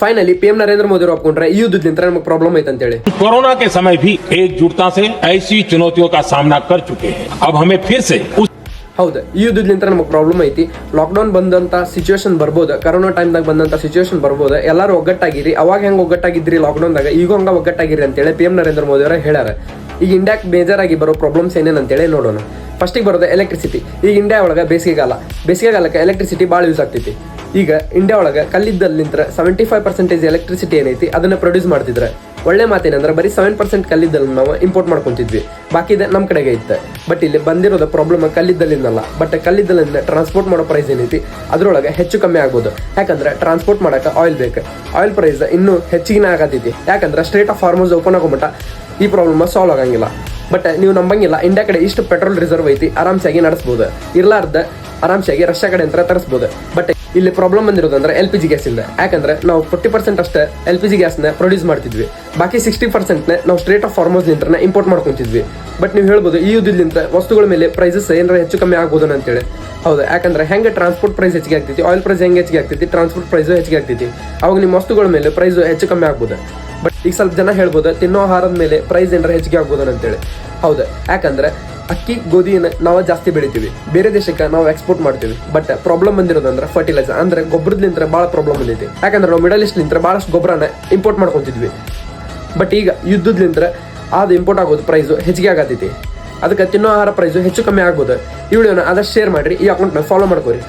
Finally PM Narendra Modi ಅವರು ಒಪ್ಕೊಂಡ್ರೆ ಈ ಯುದ್ಧದಿಂದ ನಮಗೆ ಪ್ರಾಬ್ಲಮ್ ಐತೆ ಅಂತ ಹೇಳಿ. कोरोना के समय भी एकजुटता से ऐसी चुनौतियों का सामना कर चुके हैं. अब हमें फिर से ಹೌದು, ಈ ಯುದ್ಧದಿಂದ ನಮಗೆ ಪ್ರಾಬ್ಲಮ್ ಐತಿ. ಲಾಕ್ಡೌನ್ ಬಂದಂತ ಸಿಚುವೇಶನ್ ಬರ್ಬೋದು, ಕರೋನಾ ಟೈಮ್ದಾಗ ಬಂದಂತ ಸಿಚುವೇಶನ್ ಬರ್ಬೋದು. ಎಲ್ಲರೂ ಒಗ್ಗಟ್ಟಾಗಿರಿ. ಅವಾಗ ಹೆಂಗ್ ಒಗ್ಗಟ್ಟಾಗಿದ್ರಿ ಲಾಕ್ಡೌನ್ದಾಗ, ಈಗ ಹಂಗ ಒಗ್ಗಟ್ಟಾಗಿರಿ ಅಂತೇಳಿ PM ನರೇಂದ್ರ ಮೋದಿ ಅವರು ಹೇಳ್ಯಾರ. ಈಗ ಇಂಡಿಯಾಕ್ ಬೇಜಾರ್ ಆಗಿ ಬರೋ ಪ್ರಾಬ್ಲಮ್ಸ್ ಏನೇನಂತೇಳಿ ನೋಡೋಣ. ಫಸ್ಟಿಗೆ ಬರೋದು ಎಲೆಕ್ಟ್ರಿಸಿಟಿ. ಈಗ ಇಂಡಿಯಾ ಒಳಗೆ ಬೇಸಿಗೆಗಾಲಕ್ಕೆ ಎಲೆಕ್ಟ್ರಿಸಿಟಿ ಭಾಳ ಯೂಸ್ ಆಗ್ತೈತಿ. ಈಗ ಇಂಡಿಯಾ ಒಳಗೆ ಕಲ್ಲಿದ್ದಲ್ಲಿಂತ್ರ 75% ಎಲೆಕ್ಟ್ರಿಸಿಟಿ ಏನೈತಿ ಅದನ್ನ ಪ್ರೊಡ್ಯೂಸ್ ಮಾಡ್ತಿದ್ರೆ. ಒಳ್ಳೆ ಮಾತೇನಂದ್ರೆ ಬರೀ 7% ಕಲ್ಲಿದ್ದನ್ನು ನಾವು ಇಂಪೋರ್ಟ್ ಮಾಡ್ಕೊಂತಿದ್ವಿ, ಬಾಕಿದೆ ನಮ್ಮ ಕಡೆಗೆ ಇತ್ತು. ಬಟ್ ಇಲ್ಲಿ ಬಂದಿರೋದು ಪ್ರಾಬ್ಲಮ್ ಕಲ್ಲಿದ್ದಲಿಂದಲ್ಲ, ಬಟ್ ಕಲ್ಲಿದ್ದಲಿಂದ ಟ್ರಾನ್ಸ್ಪೋರ್ಟ್ ಮಾಡೋ ಪ್ರೈಸ್ ಏನೈತಿ ಅದ್ರೊಳಗೆ ಹೆಚ್ಚು ಕಮ್ಮಿ ಆಗ್ಬೋದು. ಯಾಕಂದ್ರೆ ಟ್ರಾನ್ಸ್ಪೋರ್ಟ್ ಮಾಡಕ್ಕೆ ಆಯಿಲ್ ಬೇಕು. ಆಯಿಲ್ ಪ್ರೈಸ್ ಇನ್ನೂ ಹೆಚ್ಚಿಗೆ ಆಗತೈತಿ. ಯಾಕಂದ್ರೆ ಸ್ಟ್ರೇಟ್ ಆಫ್ ಹಾರ್ಮೋಸ್ ಓಪನ್ ಆಗೋಮಟ ಈ ಪ್ರಾಬ್ಲಮ್ ಸಾಲ್ವ್ ಆಗಂಗಿಲ್ಲ. ಬಟ್ ನೀವು ನಂಬಂಗಿಲ್ಲ, ಇಂಡಿಯಾ ಕಡೆ ಇಷ್ಟು ಪೆಟ್ರೋಲ್ ರಿಸರ್ವ್ ಐತಿ, ಆರಾಮ್ಸಾಗಿ ನಡೆಸ್ಬೋದು. ಇರ್ಲಾರ್ದ ಆರಾಮ್ಸಾಗಿ ರಷ್ಯಾ ಕಡೆ ಅಂತ ತರಿಸ್ಬೋದು. ಬಟ್ ಇಲ್ಲಿ ಪ್ರಾಬ್ಲಮ್ ಬಂದಿರೋದಂದ್ರೆ LPG ಗ್ಯಾಸ್ ಇಂದ. ಯಾಕಂದ್ರೆ ನಾವು 40% ಅಷ್ಟೇ LPG ಗ್ಯಾಸ್ನ ಪ್ರೊಡ್ಯೂಸ್ ಮಾಡ್ತಿದ್ವಿ, ಬಾಕಿ 60% ನಾವು ಸ್ಟ್ರೇಟ್ ಆಫ್ ಹಾರ್ಮೋಸ್ ನಿಂತ್ರನ ಇಂಪೋರ್ಟ್ ಮಾಡ್ಕೊಂತಿದ್ವಿ. ಬಟ್ ನೀವು ಹೇಳ್ಬೋದು ಈ ಯುದ್ಧದಿಂದ ವಸ್ತುಗಳ ಮೇಲೆ ಪ್ರೈಸಸ್ ಏನಾರ ಹೆಚ್ಚು ಕಮ್ಮಿ ಆಗ್ಬೋದು ಅಂತೇಳಿ. ಹೌದು, ಯಾಕಂದ್ರೆ ಹೆಂಗೆ ಟ್ರಾನ್ಸ್ಪೋರ್ಟ್ ಪ್ರೈಸ್ ಹೆಚ್ಚಿಗೆ ಆಗ್ತೈತಿ, ಆಯಿಲ್ ಪ್ರೈಸ್ ಹೆಂಗೆ ಹೆಚ್ಚಿಗೆ ಆಗ್ತೈತಿ, ಟ್ರಾನ್ಸ್ಪೋರ್ಟ್ ಪ್ರೈಸ್ ಹೆಚ್ಚಿಗೆ ಆಗ್ತೈತಿ, ಅವಾಗ ನಿಮ್ಮ ವಸ್ತುಗಳ ಮೇಲೆ ಪ್ರೈಸ್ ಹೆಚ್ಚು ಕಮ್ಮಿ ಆಗ್ಬೋದು. ಬಟ್ ಈಗ ಸ್ವಲ್ಪ ಜನ ಹೇಳ್ಬೋದು ತಿನ್ನೋ ಆಹಾರದ ಮೇಲೆ ಪ್ರೈಸ್ ಏನಾರ ಹೆಚ್ಚಿಗೆ ಆಗ್ಬೋದು ಅಂತೇಳಿ. ಹೌದು, ಯಾಕಂದ್ರೆ ಅಕ್ಕಿ ಗೋಧಿಯನ್ನು ನಾವು ಜಾಸ್ತಿ ಬೆಳಿತೀವಿ, ಬೇರೆ ದೇಶಕ್ಕೆ ನಾವು ಎಕ್ಸ್ಪೋರ್ಟ್ ಮಾಡ್ತೀವಿ. ಬಟ್ ಪ್ರಾಬ್ಲಮ್ ಬಂದಿರೋದಂದ್ರೆ ಫರ್ಟಿಲೈಸರ್ ಅಂದ್ರೆ ಗೊಬ್ಬರದಿಂದ ಭಾಳ ಪ್ರಾಬ್ಲಮ್ ಬಂದೈತಿ. ಯಾಕಂದ್ರೆ ನಾವು ಮಿಡಲ್ ಈಸ್ಟ್ಲಿಂದ ಭಾಳಷ್ಟು ಗೊಬ್ಬರನ ಇಂಪೋರ್ಟ್ ಮಾಡ್ಕೊಂತಿದ್ವಿ. ಬಟ್ ಈಗ ಯುದ್ಧದಿಂದ ಅದು ಇಂಪೋರ್ಟ್ ಆಗೋದು ಪ್ರೈಸು ಹೆಚ್ಚಿಗೆ ಆಗತೈತಿ. ಅದಕ್ಕೆ ತಿನ್ನೋ ಆಹಾರ ಪ್ರೈಸು ಹೆಚ್ಚು ಕಮ್ಮಿ ಆಗ್ಬೋದು. ಈ ವಿಡಿಯೋನ ಆದಷ್ಟು ಶೇರ್ ಮಾಡಿರಿ, ಈ ಅಕೌಂಟ್ನ ಫಾಲೋ ಮಾಡ್ಕೋರಿ.